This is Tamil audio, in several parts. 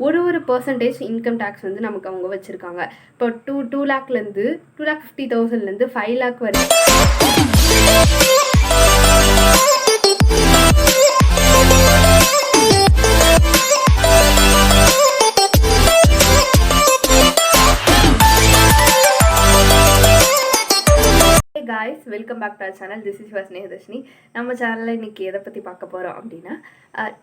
ஒரு பர்சன்டேஜ் இன்கம் டேக்ஸ் வந்து நமக்கு அவங்க வச்சுருக்காங்க. இப்போ 2 லேக்லேருந்து 2,50,000லேருந்து 5 லேக் வரை. guys, welcome back to our channel. This is your Snehadarshini. நம்ம சேனலில் இன்றைக்கி எதை பற்றி பார்க்க போகிறோம் அப்படின்னா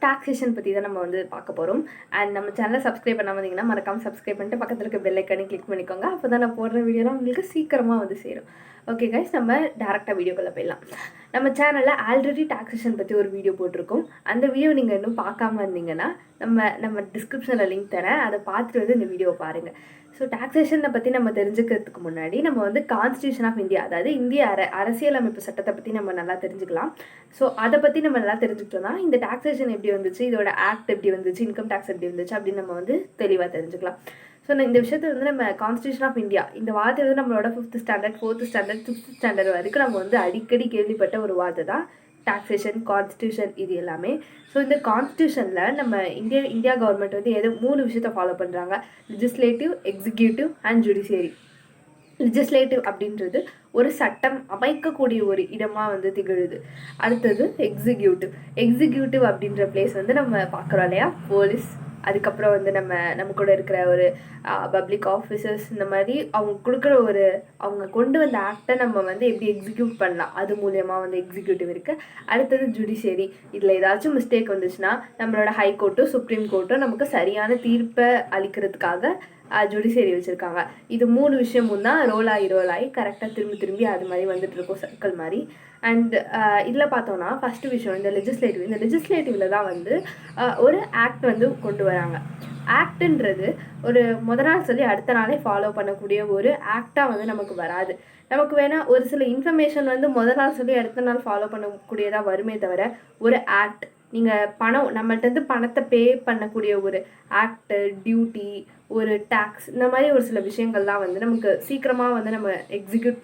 டாக்ஸேஷன் பற்றி தான் நம்ம வந்து பார்க்க போகிறோம். அண்ட் நம்ம சேனலை சப்ஸ்கிரைப் பண்ணாமல் இருந்தீங்கன்னா மறக்காமல் சப்ஸ்கிரைப் பண்ணிட்டு பக்கத்தில் இருக்க பெல் ஐக்கானே கிளிக் பண்ணிக்கோங்க. அப்போ தான் நான் போடுற வீடியோலாம் உங்களுக்கு சீக்கிரமாக வந்து சேரும். ஓகே கைஸ், நம்ம டேரெக்டாக வீடியோக்குள்ளே போயிடலாம். நம்ம சேனலில் ஆல்ரெடி டாக்ஸேஷன் பற்றி ஒரு வீடியோ போட்டிருக்கோம். அந்த வீடியோ நீங்கள் இன்னும் பார்க்காம இருந்தீங்கன்னா நம்ம டிஸ்கிரிப்ஷனில் லிங்க் தரேன், அதை பார்த்துட்டு வந்து இந்த வீடியோவை பாருங்கள். ஸோ டாக்ஸேஷனை பற்றி நம்ம தெரிஞ்சுக்கிறதுக்கு முன்னாடி நம்ம வந்து கான்ஸ்டியூஷன் ஆஃப் இந்தியா, அதாவது இந்திய அரசியலமைப்பு சட்டத்தை பற்றி நம்ம நல்லா தெரிஞ்சுக்கலாம். ஸோ அதை பற்றி நம்ம நல்லா தெரிஞ்சுக்கிட்டோம்னா இந்த டாக்ஸேஷன் எப்படி வந்துச்சு, இதோட ஆக்ட் எப்படி வந்துச்சு, இன்கம் டேக்ஸ் எப்படி வந்துச்சு அப்படின்னு நம்ம வந்து தெளிவாக தெரிஞ்சுக்கலாம். ஸோ இந்த விஷயத்தை வந்து நம்ம கான்ஸ்டியூஷன் ஆஃப் இந்தியா இந்த வார்த்தை வந்து நம்மளோட 5th standard 4th standard 5th standard வரைக்கும் நம்ம வந்து அடிக்கடி கேள்விப்பட்ட ஒரு வார்த்தை தான் டாக்ஸேஷன், கான்ஸ்டியூஷன், இது எல்லாமே. ஸோ இந்த கான்ஸ்டியூஷனில் நம்ம இந்தியா கவர்மெண்ட் வந்து 3 விஷயத்தை ஃபாலோ பண்ணுறாங்க: legislative, executive and judiciary. Legislative அப்படின்றது ஒரு சட்டம் அமைக்கக்கூடிய ஒரு இடமாக வந்து திகழுது. அடுத்தது எக்ஸிக்யூட்டிவ் அப்படின்ற பிளேஸ் வந்து நம்ம பார்க்குறோம் இல்லையா, போலீஸ், அதுக்கப்புறம் வந்து நம்ம கூட இருக்கிற ஒரு பப்ளிக் ஆஃபீஸர்ஸ், இந்த மாதிரி அவங்க கொடுக்குற அவங்க கொண்டு வந்த ஆக்டை நம்ம வந்து எப்படி எக்ஸிக்யூட் பண்ணலாம், அது மூலயமா வந்து எக்ஸிக்யூட்டிவ் இருக்குது. அடுத்தது ஜுடிஷியரி. இதில் ஏதாச்சும் மிஸ்டேக் வந்துச்சுன்னா நம்மளோட ஹைகோர்ட்டோ சுப்ரீம் கோர்ட்டோ நமக்கு சரியான தீர்ப்பை அளிக்கிறதுக்காக ஜுடிஷியரி வச்சுருக்காங்க. இது 3 விஷயமும் தான் ரோல் ஆகி கரெக்டாக திரும்பி அது மாதிரி வந்துட்டு இருக்கும், சர்க்கிள் மாதிரி. அண்ட் இதில் பார்த்தோன்னா ஃபஸ்ட்டு விஷயம் இந்த லெஜிஸ்லேட்டிவில் தான் வந்து ஒரு ஆக்ட் வந்து கொண்டு வராங்க. ஆக்டுன்றது ஒரு நாள் சொல்லி அடுத்த நாளே ஃபாலோ பண்ணக்கூடிய ஒரு ஆக்டாக வந்து நமக்கு வராது. நமக்கு வேணால் ஒரு சில இன்ஃபர்மேஷன் வந்து நாள் சொல்லி அடுத்த நாள் ஃபாலோ பண்ணக்கூடியதாக வருமே தவிர, ஒரு ஆக்ட் நீங்கள் நம்மள்டேருந்து பணத்தை பே பண்ணக்கூடிய ஒரு ஆக்டு, டியூட்டி, ஒரு டேக்ஸ், இந்த மாதிரி ஒரு சில விஷயங்கள்லாம் வந்து நமக்கு சீக்கிரமாக வந்து நம்ம எக்ஸிக்யூட்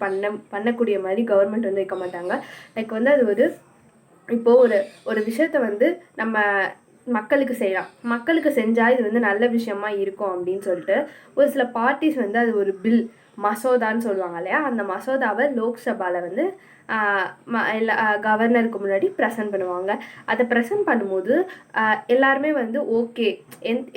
பண்ணக்கூடிய மாதிரி கவர்மெண்ட் வந்து வைக்க மாட்டாங்க. லைக் வந்து அது இப்போது ஒரு விஷயத்தை வந்து நம்ம மக்களுக்கு செய்யலாம், மக்களுக்கு செஞ்சால் இது வந்து நல்ல விஷயமா இருக்கும் அப்படின்னு சொல்லிட்டு ஒரு சில பார்ட்டிஸ் வந்து அது ஒரு பில், மசோதான்னு சொல்லுவாங்க இல்லையா, அந்த மசோதாவை லோக்சபாவில் வந்து கவர்னருக்கு முன்னாடி ப்ரெசன்ட் பண்ணுவாங்க. அதை ப்ரெசன்ட் பண்ணும்போது எல்லாருமே வந்து ஓகே,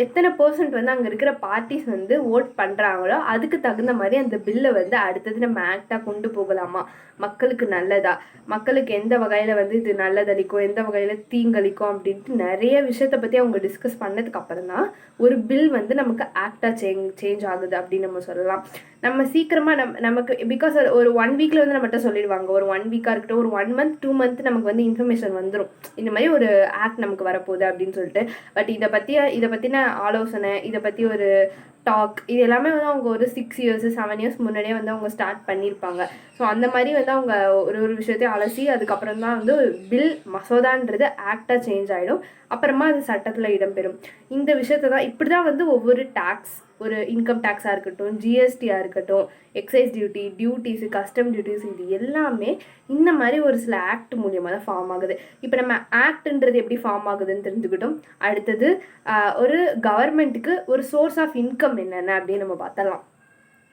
எத்தனை % வந்து அங்கே இருக்கிற பார்ட்டிஸ் வந்து ஓட் பண்ணுறாங்களோ அதுக்கு தகுந்த மாதிரி அந்த பில்லை வந்து அடுத்தது நம்ம ஆக்டாக கொண்டு போகலாமா, மக்களுக்கு நல்லதா, மக்களுக்கு எந்த வகையில் வந்து இது நல்லதளிக்கும், எந்த வகையில் தீங்களிக்கும் அப்படின்ட்டு நிறைய விஷயத்தை பற்றி அவங்க டிஸ்கஸ் பண்ணதுக்கு அப்புறம் தான் ஒரு பில் வந்து நமக்கு ஆக்டாக சேஞ்ச் ஆகுது அப்படின்னு நம்ம சொல்லலாம். நம்ம சீக்கிரமாக நமக்கு பிகாஸ் ஒரு 1 வீக்கில் வந்து நம்மகிட்ட சொல்லிடுவாங்க, ஒரு 1 வீக்காக இருக்கட்டும், ஒரு 1 மந்த் 2 மந்த் நமக்கு வந்து இன்ஃபர்மேஷன் வந்துடும், இந்த மாதிரி ஒரு ஆக்ட் நமக்கு வரப்போகுது அப்படின்னு சொல்லிட்டு. பட் இதை பற்றின ஆலோசனை, இதை பற்றி ஒரு டாக், இது எல்லாமே வந்து அவங்க ஒரு 6 years 7 years முன்னாடியே வந்து அவங்க ஸ்டார்ட் பண்ணியிருப்பாங்க. ஸோ அந்த மாதிரி வந்து அவங்க ஒரு விஷயத்தையும் அலசி அதுக்கப்புறம் தான் வந்து பில், மசோதான்றது ஆக்டாக சேஞ்ச் ஆகிடும், அப்புறமா அது சட்டத்தில் இடம்பெறும். இந்த விஷயத்தை தான் இப்படி தான் வந்து ஒவ்வொரு டேக்ஸ், ஒரு இன்கம் டேக்ஸாக இருக்கட்டும், ஜிஎஸ்டியாக இருக்கட்டும், எக்ஸைஸ் டியூட்டிஸு, கஸ்டம் டியூட்டிஸ், இது எல்லாமே இந்த மாதிரி ஒரு சில ஆக்ட் மூலியமாக தான் ஃபார்ம் ஆகுது. இப்போ நம்ம ஆக்ட்ன்றது எப்படி ஃபார்ம் ஆகுதுன்னு தெரிஞ்சுக்கிட்டோம். அடுத்தது ஒரு கவர்மெண்ட்டுக்கு ஒரு சோர்ஸ் ஆஃப் இன்கம் என்னென்ன அப்படின்னு நம்ம பார்த்தலாம்.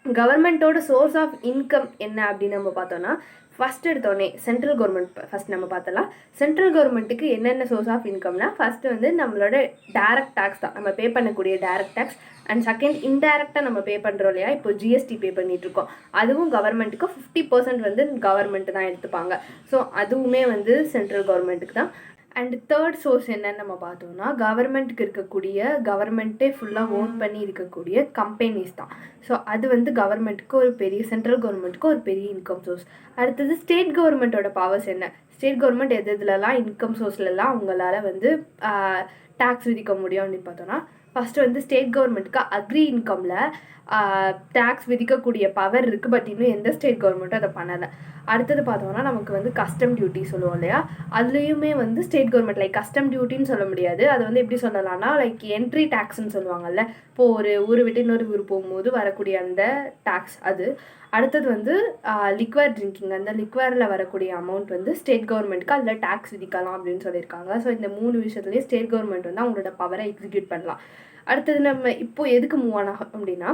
கவர்மெண்ட்டோட சோர்ஸ் ஆஃப் இன்கம் என்ன அப்படின்னு நம்ம பார்த்தோன்னா, ஃபஸ்ட் எடுத்தோடனே சென்ட்ரல் கவர்மெண்ட் ஃபஸ்ட் நம்ம பார்த்தலாம். சென்ட்ரல் கவர்மெண்ட்டுக்கு என்னென்ன சோர்ஸ் ஆஃப் இன்கம்னா, ஃபஸ்ட்டு வந்து நம்மளோட டேரக்ட் டேக்ஸ் தான், நம்ம பே பண்ணக்கூடிய டேரக்ட் டேக்ஸ். அண்ட் செகண்ட் இன்டைரக்டாக நம்ம பே பண்ணுறோம் இல்லையா, இப்போ ஜிஎஸ்டி பே பண்ணிகிட்ருக்கோம், அதுவும் கவர்மெண்ட்டுக்கு 50% வந்து கவர்மெண்ட்டு தான் எடுத்துப்பாங்க. ஸோ அதுவுமே வந்து சென்ட்ரல் கவர்மெண்ட்டுக்கு தான். அண்ட் தேர்ட் சோர்ஸ் என்னன்னு நம்ம பார்த்தோம்னா, கவர்மெண்ட்டுக்கு இருக்கக்கூடிய, கவர்மெண்ட்டே ஃபுல்லாக ஓன் பண்ணி இருக்கக்கூடிய கம்பெனிஸ் தான். ஸோ அது வந்து கவர்மெண்ட்டுக்கு ஒரு பெரிய, சென்ட்ரல் கவர்மெண்ட்டுக்கு ஒரு பெரிய இன்கம் சோர்ஸ். அடுத்தது ஸ்டேட் கவர்மெண்ட்டோட பவர்ஸ் என்ன, ஸ்டேட் கவர்மெண்ட் எதுலலாம் இன்கம் சோர்ஸ்லலாம் அவங்களால வந்து டேக்ஸ் விதிக்க முடியும் அப்படின்னு பார்த்தோன்னா, ஃபஸ்ட்டு வந்து ஸ்டேட் கவர்மெண்ட்டுக்கு அக்ரி இன்கமில் டேக்ஸ் விதிக்கக்கூடிய பவர் இருக்குது. பட் இன்னும் எந்த ஸ்டேட் கவர்மெண்ட்டும் அதை பண்ணலை. அடுத்தது பார்த்தோம்னா நமக்கு வந்து கஸ்டம் டியூட்டி சொல்லுவோம் இல்லையா, அதுலேயுமே வந்து ஸ்டேட் கவர்மெண்ட் லைக் கஸ்டம் டியூட்டின்னு சொல்ல முடியாது, அது வந்து எப்படி சொல்லலாம்னா லைக் என்ட்ரி டேக்ஸ்ன்னு சொல்லுவாங்கல்ல, இப்போது ஒரு ஊர் விட்டு இன்னொரு ஊர் போகும்போது வரக்கூடிய அந்த டேக்ஸ் அது. அடுத்தது வந்து லிக்வர் ட்ரிங்கிங், அந்த லிக்வரில் வரக்கூடிய அமௌண்ட் வந்து ஸ்டேட் கவர்மெண்ட்டுக்கு அதில் டேக்ஸ் விதிக்கலாம் அப்படின்னு சொல்லியிருக்காங்க. ஸோ இந்த 3 விஷயத்துலேயே ஸ்டேட் கவர்மெண்ட் வந்து அவங்களோட பவரை எக்ஸிக்யூட் பண்ணலாம். அடுத்தது நம்ம இப்போது எதுக்கு மூவ் ஆன் ஆகும் அப்படின்னா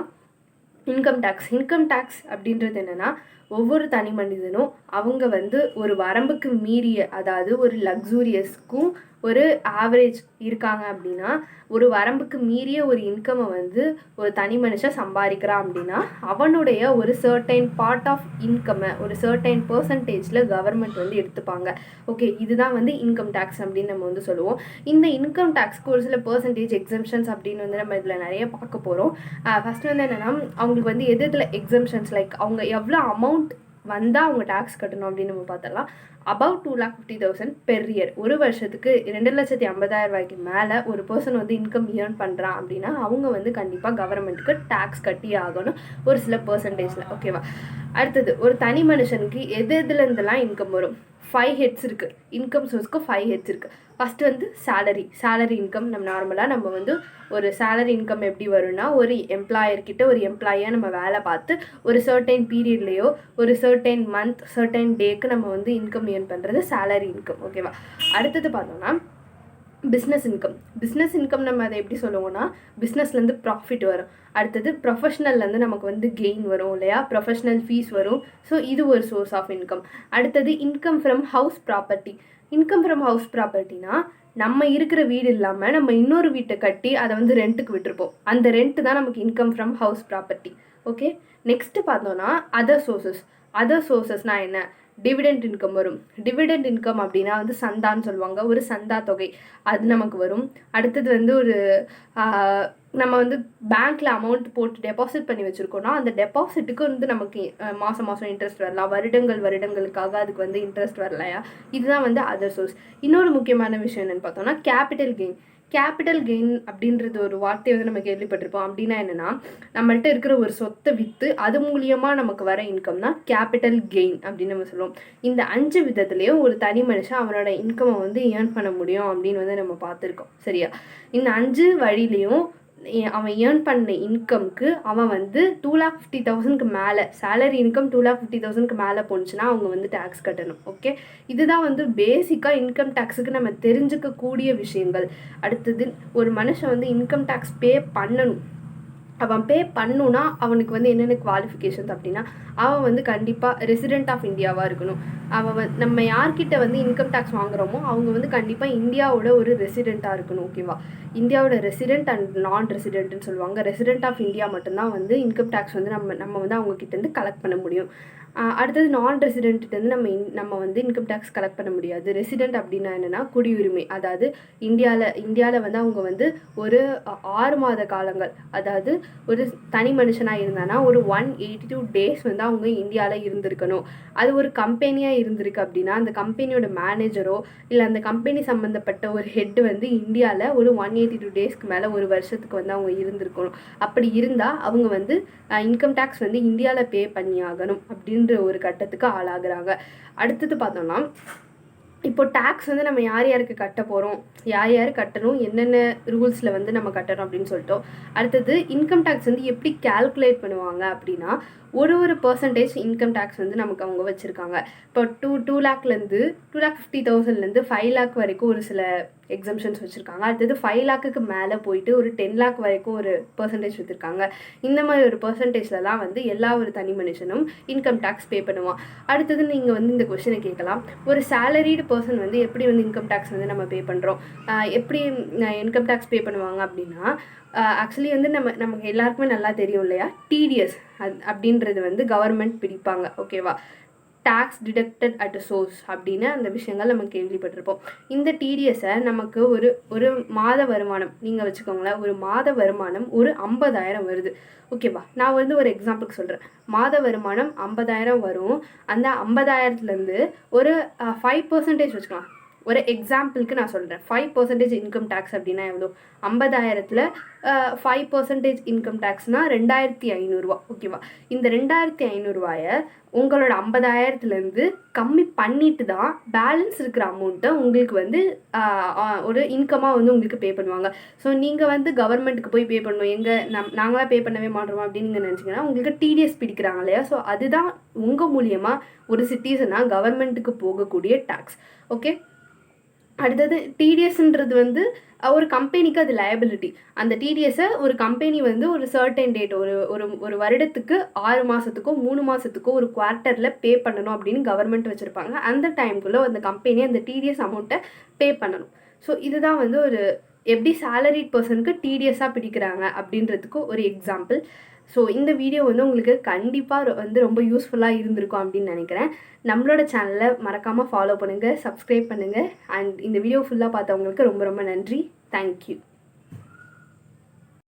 இன்கம் டேக்ஸ் அப்படின்றது என்னென்னா ஒவ்வொரு தனி மனிதனும் அவங்க வந்து ஒரு வரம்புக்கு மீறிய, அதாவது ஒரு லக்ஸூரியஸ்க்கும் ஒரு ஆவரேஜ் இருக்காங்க அப்படின்னா, ஒரு வரம்புக்கு மீறிய ஒரு இன்கம்மை வந்து ஒரு தனி மனுஷன் சம்பாதிக்கிறான் அப்படின்னா அவனுடைய ஒரு சர்டைன் பார்ட் ஆஃப் இன்கம்மை ஒரு சர்டைன் பர்சன்டேஜில் கவர்மெண்ட் வந்து எடுத்துப்பாங்க. ஓகே, இதுதான் வந்து இன்கம் டேக்ஸ் அப்படின்னு நம்ம வந்து சொல்லுவோம். இந்த இன்கம் டேக்ஸ்க்கு ஒரு சில பர்சன்டேஜ் எக்ஸம்ஷன்ஸ் அப்படின்னு வந்து நம்ம இதில் நிறைய பார்க்க போகிறோம். ஃபஸ்ட்டு வந்து என்னென்னா, அவங்களுக்கு வந்து எதில் எக்ஸம்ஷன்ஸ் லைக் அவங்க எவ்வளோ அமௌண்ட் வந்தால் அவங்க டேக்ஸ் கட்டணும் அப்படின்னு நம்ம பார்த்தலாம். அபவ் 2,50,000 பெர் இயர், ஒரு வருஷத்துக்கு 2,50,000 ரூபாய்க்கு மேலே ஒரு பர்சன் வந்து இன்கம் ஏர்ன் பண்ணுறான் அப்படின்னா அவங்க வந்து கண்டிப்பாக கவர்மெண்ட்டுக்கு டேக்ஸ் கட்டி ஆகணும் ஒரு சில பர்சன்டேஜில். ஓகேவா? அடுத்தது ஒரு தனி மனுஷனுக்கு எதுலேருந்துலாம் இன்கம் வரும்? 5 ஹெட்ஸ் இருக்குது. இன்கம் சோர்ஸ்க்கு 5 ஹெட்ஸ் இருக்குது. ஃபஸ்ட்டு வந்து சேலரி இன்கம். நம்ம வந்து ஒரு சேலரி இன்கம் எப்படி வரும்னா, ஒரு எம்ப்ளாயர்கிட்ட ஒரு எம்ப்ளாயாக நம்ம வேலை பார்த்து ஒரு சர்டைன் பீரியட்லேயோ ஒரு சர்டைன் மந்த் சர்டைன் டேக்கு நம்ம வந்து இன்கம் ஏர்ன் பண்ணுறது சேலரி இன்கம். ஓகேவா? அடுத்தது பார்த்தோம்னா பிஸ்னஸ் இன்கம் நம்ம அதை எப்படி சொல்லுவோம்னா, பிஸ்னஸ்லேருந்து ப்ராஃபிட் வரும். அடுத்தது ப்ரொஃபஷ்னல்லேருந்து நமக்கு வந்து கெயின் வரும் இல்லையா, ப்ரொஃபஷ்னல் ஃபீஸ் வரும். ஸோ இது ஒரு சோர்ஸ் ஆஃப் இன்கம். அடுத்தது இன்கம் ஃப்ரம் ஹவுஸ் ப்ராப்பர்ட்டினா நம்ம இருக்கிற வீடு இல்லாமல் நம்ம இன்னொரு வீட்டை கட்டி அதை வந்து ரெண்ட்டுக்கு விட்டுருப்போம். அந்த ரெண்ட்டு தான் நமக்கு income from house property. Okay, next பார்த்தோன்னா அதர் சோர்சஸ்னால் என்ன? டிவிடெண்ட் இன்கம் வரும். டிவிடெண்ட் இன்கம் அப்படின்னா வந்து சந்தான்னு சொல்லுவாங்க, ஒரு சந்தா தொகை, அது நமக்கு வரும். அடுத்தது வந்து ஒரு நம்ம வந்து பேங்க்கில் அமௌண்ட் போட்டு டெபாசிட் பண்ணி வச்சுருக்கோன்னா அந்த டெபாசிட்டுக்கு வந்து நமக்கு மாதம் இன்ட்ரெஸ்ட் வரலாம். வருடங்களுக்காக அதுக்கு வந்து இன்ட்ரெஸ்ட் வரலையா, இதுதான் வந்து அதர் சோர்ஸ். இன்னொரு முக்கியமான விஷயம் என்னென்னு பார்த்தோம்னா கேபிட்டல் கெயின் அப்படின்றது ஒரு வார்த்தையை வந்து நம்ம கேள்விப்பட்டிருப்போம். அப்படின்னா என்னென்னா, நம்மள்ட்ட இருக்கிற ஒரு சொத்தை விற்று அது மூலியமாக நமக்கு வர இன்கம் தான் கேபிட்டல் கெயின் அப்படின்னு நம்ம சொல்லுவோம். இந்த 5 விதத்துலேயும் ஒரு தனி மனுஷன் அவனோட இன்கம்மை வந்து ஏர்ன் பண்ண முடியும் அப்படின்னு வந்து நம்ம பார்த்துருக்கோம். சரியா? இந்த 5 வழியிலையும் அவன் ஏர்ன் பண்ண இன்கம்க்கு அவன் வந்து 2,50,000க்கு மேலே, சேலரி இன்கம் 2,50,000க்கு மேலே போணுச்சுன்னா அவங்க வந்து டேக்ஸ் கட்டணும். ஓகே, இதுதான் வந்து பேசிக்காக இன்கம் டேக்ஸுக்கு நம்ம தெரிஞ்சுக்கக்கூடிய விஷயங்கள். அடுத்தது ஒரு மனுஷன் வந்து இன்கம் டேக்ஸ் பே பண்ணணும். அவன் பே பண்ணுன்னா அவனுக்கு வந்து என்னென்ன குவாலிஃபிகேஷன்ஸ் அப்படின்னா, அவன் வந்து கண்டிப்பாக ரெசிடெண்ட் ஆஃப் இந்தியாவாக இருக்கணும். நம்ம யார்கிட்ட வந்து இன்கம் டேக்ஸ் வாங்குகிறோமோ அவங்க வந்து கண்டிப்பாக இந்தியாவோட ஒரு ரெசிடெண்ட்டாக இருக்கணும். ஓகேவா? இந்தியாவோட ரெசிடெண்ட் அண்ட் நான் ரெசிடெண்ட்னு சொல்லுவாங்க. ரெசிடெண்ட் ஆஃப் இந்தியா மட்டும்தான் வந்து இன்கம் டேக்ஸ் வந்து நம்ம வந்து அவங்கக்கிட்டேருந்து கலெக்ட் பண்ண முடியும். அடுத்தது நான் ரெசிடென்ட்லேருந்து நம்ம வந்து இன்கம் டேக்ஸ் கலெக்ட் பண்ண முடியாது. ரெசிடெண்ட் அப்படின்னா என்னென்னா குடியுரிமை, அதாவது இந்தியாவில் வந்து அவங்க வந்து ஒரு 6 மாத காலங்கள், அதாவது ஒரு தனி மனுஷனாக இருந்தானா ஒரு 182 டேஸ் வந்து அவங்க இந்தியாவில் இருந்திருக்கணும். அது ஒரு கம்பெனியாக இருந்திருக்கு அப்படின்னா அந்த கம்பெனியோட மேனேஜரோ இல்லை அந்த கம்பெனி சம்மந்தப்பட்ட ஒரு ஹெட் வந்து இந்தியாவில் ஒரு 182 டேஸ்க்கு மேலே ஒரு வருஷத்துக்கு வந்து அவங்க இருந்திருக்கணும். அப்படி இருந்தால் அவங்க வந்து இன்கம் டேக்ஸ் வந்து இந்தியாவில் பே பண்ணி ஆகணும் அப்படின்ற ஒரு கட்டத்துக்கு ஆளாகிறாங்க. அடுத்தது பார்த்தோம்னா, இப்போ டேக்ஸ் வந்து நம்ம யாருக்கு கட்ட போகிறோம், யார் கட்டணும், என்னென்ன ரூல்ஸில் வந்து நம்ம கட்டணும் அப்படின்னு சொல்லிட்டோம். அடுத்தது இன்கம் டேக்ஸ் வந்து எப்படி கால்குலேட் பண்ணுவாங்க அப்படின்னா, ஒரு பர்சன்டேஜ் இன்கம் டேக்ஸ் வந்து நமக்கு அவங்க வச்சுருக்காங்க. இப்போ 2 லேக்லேருந்து 2,50,000லேருந்து 5 லேக் வரைக்கும் ஒரு சில எக்ஸம்ஷன்ஸ் வச்சுருக்காங்க. அடுத்தது 5 லேக்குக்கு மேலே போயிட்டு ஒரு 10 லேக் வரைக்கும் ஒரு பர்சன்டேஜ் வச்சுருக்காங்க. இந்த மாதிரி ஒரு பர்சன்டேஜ்லலாம் வந்து எல்லா ஒரு தனி மனுஷனும் இன்கம் டேக்ஸ் பே பண்ணுவான். அடுத்தது நீங்கள் வந்து இந்த கொஸ்டினை கேட்கலாம், ஒரு சேலரிடு பர்சன் வந்து எப்படி வந்து இன்கம் டேக்ஸ் வந்து நம்ம பே பண்ணுறோம், எப்படி இன்கம் டேக்ஸ் பே பண்ணுவாங்க அப்படின்னா, ஆக்சுவலி வந்து நமக்கு எல்லாருக்குமே நல்லா தெரியும் இல்லையா, டிடிஎஸ் அப்படின்றது வந்து கவர்மெண்ட் பிடிப்பாங்க. ஓகேவா? டேக்ஸ் டிடக்டட் அட் சோர்ஸ் அப்படின்னு அந்த விஷயங்கள் நம்ம கேள்விப்பட்டிருப்போம். இந்த டிடிஎஸை நமக்கு ஒரு மாத வருமானம் நீங்கள் வச்சுக்கோங்களேன், ஒரு மாத வருமானம் ஒரு 50,000 வருது. ஓகேவா? நான் வந்து ஒரு எக்ஸாம்பிளுக்கு சொல்கிறேன். மாத வருமானம் 50,000 வரும். அந்த 50,000லேருந்து ஒரு 5% வச்சுக்கலாம். ஒரு எக்ஸாம்பிளுக்கு நான் சொல்கிறேன், 5% இன்கம் டேக்ஸ் அப்படின்னா எவ்வளோ? 50,000ல் 5% இன்கம் டேக்ஸ்னால் 2,500 ரூபா. ஓகேவா? இந்த 2,500 ரூபாயை உங்களோட 50,000லேருந்து கம்மி பண்ணிட்டு தான் பேலன்ஸ் இருக்கிற அமௌண்ட்டை உங்களுக்கு வந்து ஒரு இன்கமாக வந்து உங்களுக்கு பே பண்ணுவாங்க. ஸோ நீங்கள் வந்து கவர்மெண்ட்டுக்கு போய் பே பண்ணணும், நாங்களாம் பே பண்ணவே மாட்டோம் அப்படின்னு நீங்கள் நினச்சிங்கன்னா உங்களுக்கு டிடிஎஸ் பிடிக்கிறாங்க இல்லையா? ஸோ அதுதான் உங்கள் மூலியமாக ஒரு சிட்டிசனாக கவர்மெண்ட்டுக்கு போகக்கூடிய டேக்ஸ். ஓகே, அடுத்தது டிடிஎஸ்ன்றது வந்து ஒரு கம்பெனிக்கு அது லயபிலிட்டி. அந்த டிடிஎஸை ஒரு கம்பெனி வந்து ஒரு சர்டன் டேட் ஒரு ஒரு ஒரு வருடத்துக்கு 6 மாதத்துக்கோ 3 மாதத்துக்கோ ஒரு குவார்ட்டரில் பே பண்ணணும் அப்படின்னு கவர்மெண்ட் வச்சுருப்பாங்க. அந்த டைமுக்குள்ளே அந்த கம்பெனி அந்த டிடிஎஸ் அமௌண்ட்டை பே பண்ணணும். ஸோ இதுதான் வந்து ஒரு எப்படி சேலரிட் பர்சனுக்கு டிடிஎஸ்ஸாக பிடிக்கிறாங்க அப்படின்றதுக்கு ஒரு எக்ஸாம்பிள். ஸோ இந்த வீடியோ வந்து உங்களுக்கு கண்டிப்பாக வந்து ரொம்ப யூஸ்ஃபுல்லாக இருந்திருக்கும் அப்படின்னு நினைக்கிறேன். நம்மளோட சேனலை மறக்காமல் ஃபாலோ பண்ணுங்கள், சப்ஸ்கிரைப் பண்ணுங்கள். அண்ட் இந்த வீடியோ ஃபுல்லாக பார்த்தவங்களுக்கு ரொம்ப ரொம்ப நன்றி. தேங்க்யூ.